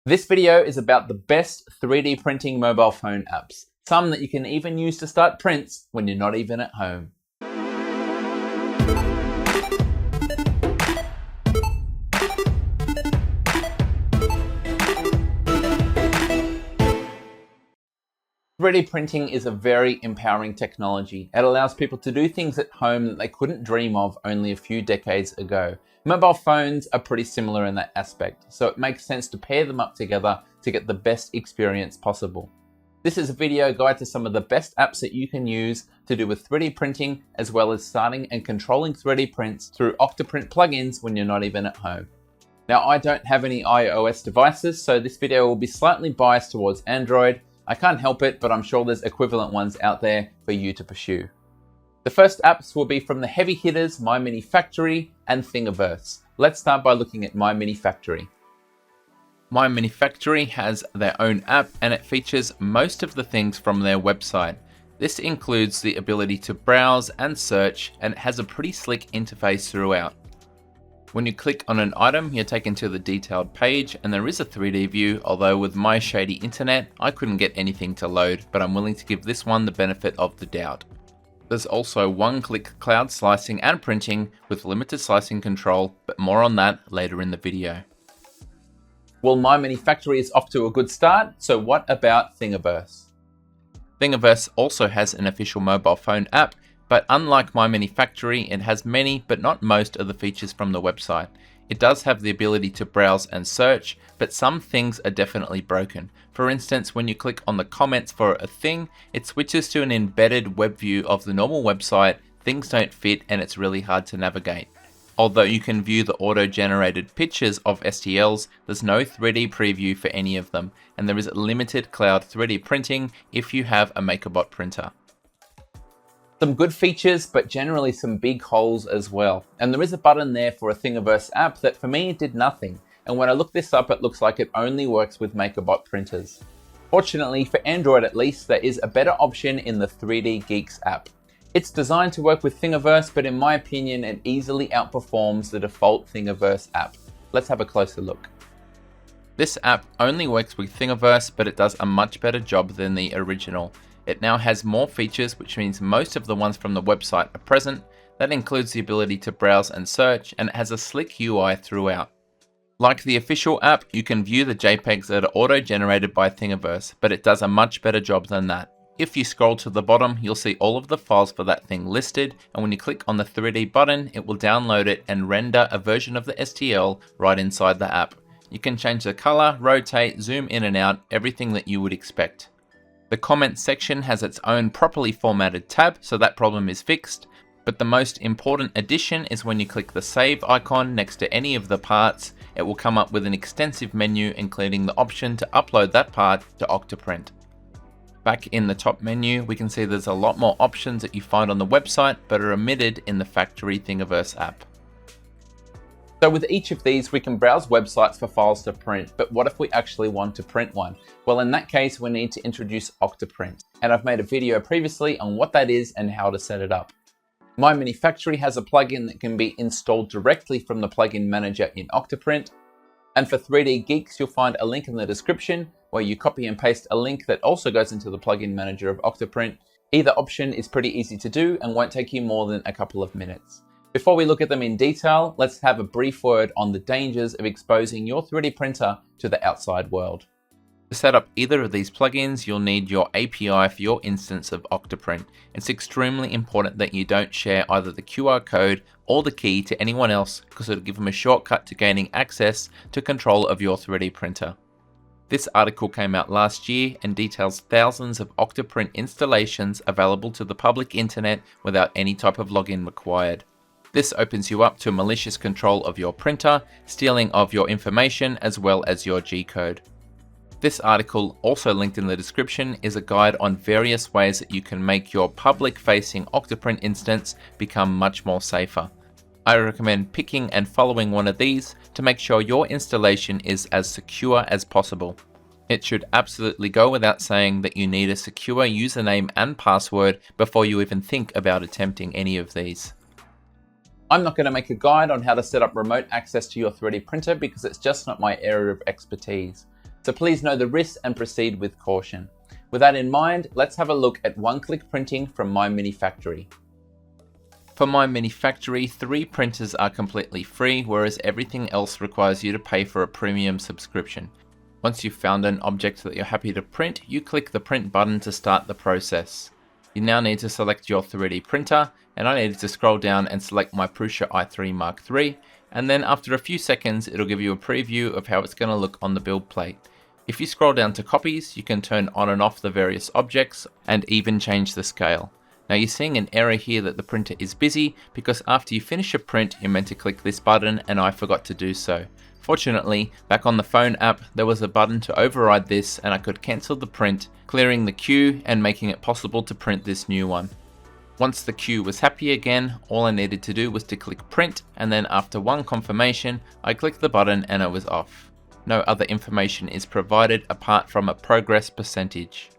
This video is about the best 3D printing mobile phone apps, some that you can even use to start prints when you're not even at home. "3D printing is a very empowering technology. It allows people to do things at home that they couldn't dream of only a few decades ago. Mobile phones are pretty similar in that aspect, so it makes sense to pair them up together to get the best experience possible. This is a video guide to some of the best apps that you can use to do with 3D printing, as well as starting and controlling 3D prints through Octoprint plugins when you're not even at home. Now, I don't have any iOS devices, so this video will be slightly biased towards Android. I can't help it, but I'm sure there's equivalent ones out there for you to pursue. The first apps will be from the heavy hitters, MyMiniFactory and Thingiverse. Let's start by looking at MyMiniFactory. MyMiniFactory has their own app and it features most of the things from their website. This includes the ability to browse and search, and it has a pretty slick interface throughout. When you click on an item, you're taken to the detailed page and there is a 3D view, although with my shady internet, I couldn't get anything to load, but I'm willing to give this one the benefit of the doubt. There's also one-click cloud slicing and printing with limited slicing control, but more on that later in the video. Well, MyMiniFactory is off to a good start, so what about Thingiverse? Thingiverse also has an official mobile phone app, but unlike MyMiniFactory, it has many but not most of the features from the website. It does have the ability to browse and search, but some things are definitely broken. For instance, when you click on the comments for a thing, it switches to an embedded web view of the normal website, things don't fit and it's really hard to navigate. Although you can view the auto-generated pictures of STLs, there's no 3D preview for any of them, and there is limited cloud 3D printing if you have a MakerBot printer. Some good features, but generally some big holes as well. And there is a button there for a Thingiverse app that for me did nothing. And when I look this up, it looks like it only works with MakerBot printers. Fortunately, for Android at least, there is a better option in the 3D Geeks app. It's designed to work with Thingiverse, but in my opinion, it easily outperforms the default Thingiverse app. Let's have a closer look. This app only works with Thingiverse, but it does a much better job than the original. It now has more features, which means most of the ones from the website are present. That includes the ability to browse and search, and it has a slick UI throughout. Like the official app, you can view the JPEGs that are auto-generated by Thingiverse, but it does a much better job than that. If you scroll to the bottom, you'll see all of the files for that thing listed, and when you click on the 3D button, it will download it and render a version of the STL right inside the app. You can change the color, rotate, zoom in and out, everything that you would expect. The comments section has its own properly formatted tab, so that problem is fixed. But the most important addition is when you click the save icon next to any of the parts, it will come up with an extensive menu including the option to upload that part to Octoprint. Back in the top menu, we can see there's a lot more options that you find on the website but are omitted in the Factory Thingiverse app. So with each of these, we can browse websites for files to print, but what if we actually want to print one? Well, in that case, we need to introduce Octoprint, and I've made a video previously on what that is and how to set it up. MyMiniFactory has a plugin that can be installed directly from the plugin manager in Octoprint, and for 3D Geeks, you'll find a link in the description where you copy and paste a link that also goes into the plugin manager of Octoprint. Either option is pretty easy to do and won't take you more than a couple of minutes. Before we look at them in detail, let's have a brief word on the dangers of exposing your 3D printer to the outside world. To set up either of these plugins, you'll need your API for your instance of Octoprint. It's extremely important that you don't share either the QR code or the key to anyone else, because it'll give them a shortcut to gaining access to control of your 3D printer. This article came out last year and details thousands of Octoprint installations available to the public internet without any type of login required. This opens you up to malicious control of your printer, stealing of your information as well as your G-code. This article, also linked in the description, is a guide on various ways that you can make your public-facing Octoprint instance become much more safer. I recommend picking and following one of these to make sure your installation is as secure as possible. It should absolutely go without saying that you need a secure username and password before you even think about attempting any of these. I'm not going to make a guide on how to set up remote access to your 3D printer because it's just not my area of expertise. So please know the risks and proceed with caution. With that in mind, let's have a look at one-click printing from MyMiniFactory. For MyMiniFactory, 3 printers are completely free, whereas everything else requires you to pay for a premium subscription. Once you've found an object that you're happy to print, you click the print button to start the process. You now need to select your 3D printer, and I needed to scroll down and select my Prusa i3 Mark III, and then after a few seconds it'll give you a preview of how it's going to look on the build plate. If you scroll down to copies, you can turn on and off the various objects and even change the scale. Now you're seeing an error here that the printer is busy because after you finish a print you're meant to click this button and I forgot to do so. Fortunately, back on the phone app there was a button to override this and I could cancel the print, clearing the queue and making it possible to print this new one. Once the queue was happy again, all I needed to do was to click print, and then after one confirmation I clicked the button and it was off. No other information is provided apart from a progress percentage.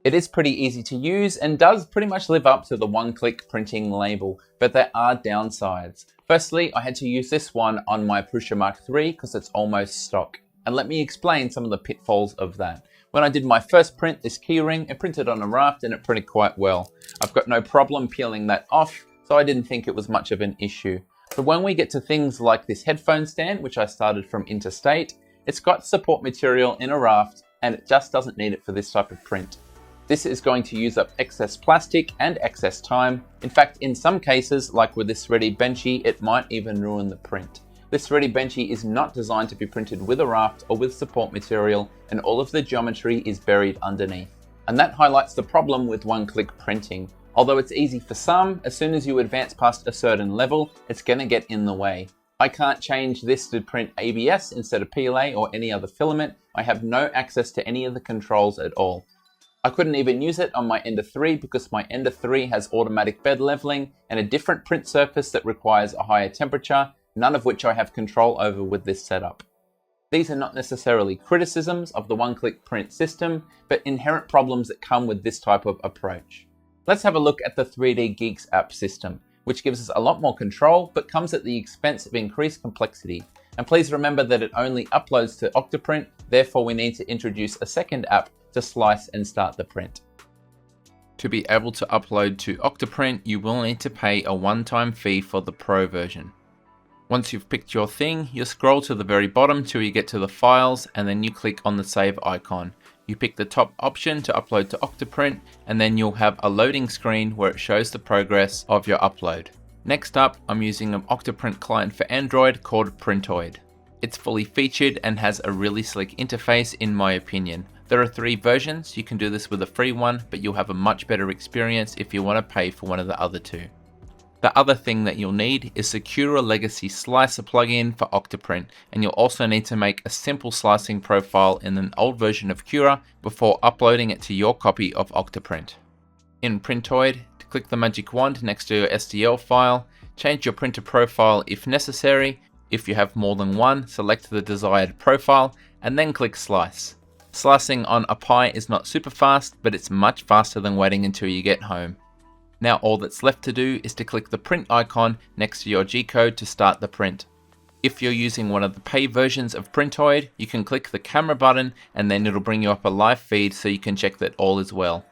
It is pretty easy to use and does pretty much live up to the one-click printing label, but there are downsides. Firstly, I had to use this one on my Prusa Mark III because it's almost stock. And let me explain some of the pitfalls of that. When I did my first print, this keyring, it printed on a raft and it printed quite well. I've got no problem peeling that off, so I didn't think it was much of an issue. But when we get to things like this headphone stand, which I started from Interstate, it's got support material in a raft and it just doesn't need it for this type of print. This is going to use up excess plastic and excess time. In fact, in some cases, like with this Ready Benchy, it might even ruin the print. This Ready Benchy is not designed to be printed with a raft or with support material, and all of the geometry is buried underneath. And that highlights the problem with one-click printing. Although it's easy for some, as soon as you advance past a certain level, it's going to get in the way. I can't change this to print ABS instead of PLA or any other filament. I have no access to any of the controls at all. I couldn't even use it on my Ender 3 because my Ender 3 has automatic bed leveling and a different print surface that requires a higher temperature, none of which I have control over with this setup. These are not necessarily criticisms of the one-click print system, but inherent problems that come with this type of approach. Let's have a look at the 3D Geeks app system, which gives us a lot more control, but comes at the expense of increased complexity. And please remember that it only uploads to Octoprint, therefore we need to introduce a second app to slice and start the print. To be able to upload to Octoprint, you will need to pay a one-time fee for the Pro version. Once you've picked your thing, you scroll to the very bottom till you get to the files and then you click on the save icon. You pick the top option to upload to Octoprint and then you'll have a loading screen where it shows the progress of your upload. Next up, I'm using an Octoprint client for Android called Printoid. It's fully featured and has a really slick interface in my opinion. There are 3 versions, you can do this with a free one, but you'll have a much better experience if you want to pay for one of the other 2. The other thing that you'll need is a Cura Legacy Slicer plugin for Octoprint, and you'll also need to make a simple slicing profile in an old version of Cura before uploading it to your copy of Octoprint. In Printoid, click the magic wand next to your STL file, change your printer profile if necessary. If you have more than one, select the desired profile, and then click Slice. Slicing on a Pi is not super fast, but it's much faster than waiting until you get home. Now all that's left to do is to click the print icon next to your G-code to start the print. If you're using one of the paid versions of Printoid, you can click the camera button and then it'll bring you up a live feed so you can check that all is well.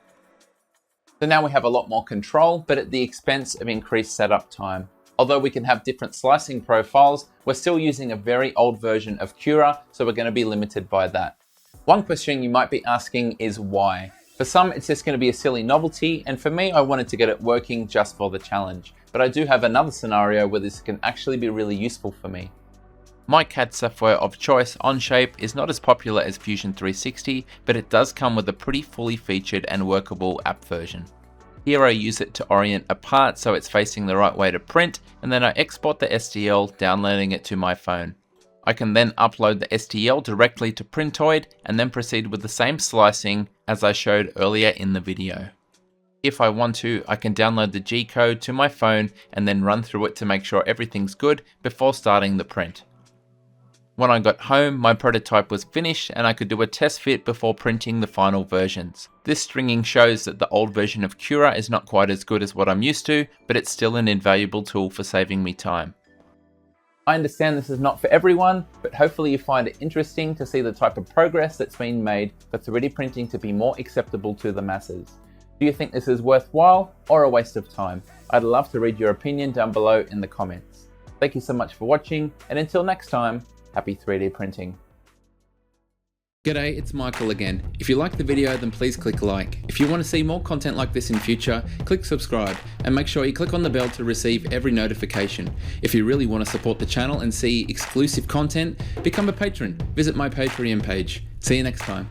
So now we have a lot more control, but at the expense of increased setup time. Although we can have different slicing profiles, we're still using a very old version of Cura, so we're going to be limited by that. One question you might be asking is why? For some, it's just going to be a silly novelty, and for me, I wanted to get it working just for the challenge. But I do have another scenario where this can actually be really useful for me. My CAD software of choice, Onshape, is not as popular as Fusion 360, but it does come with a pretty fully featured and workable app version. Here I use it to orient a part so it's facing the right way to print, and then I export the STL, downloading it to my phone. I can then upload the STL directly to Printoid and then proceed with the same slicing as I showed earlier in the video. If I want to, I can download the G-code to my phone and then run through it to make sure everything's good before starting the print. When I got home, my prototype was finished and I could do a test fit before printing the final versions. This stringing shows that the old version of Cura is not quite as good as what I'm used to, but it's still an invaluable tool for saving me time. I understand this is not for everyone, but hopefully you find it interesting to see the type of progress that's been made for 3D printing to be more acceptable to the masses. Do you think this is worthwhile or a waste of time? I'd love to read your opinion down below in the comments. Thank you so much for watching, and until next time, happy 3D printing. G'day, it's Michael again. If you liked the video, then please click like. If you want to see more content like this in future, click subscribe and make sure you click on the bell to receive every notification. If you really want to support the channel and see exclusive content, become a patron. Visit my Patreon page. See you next time.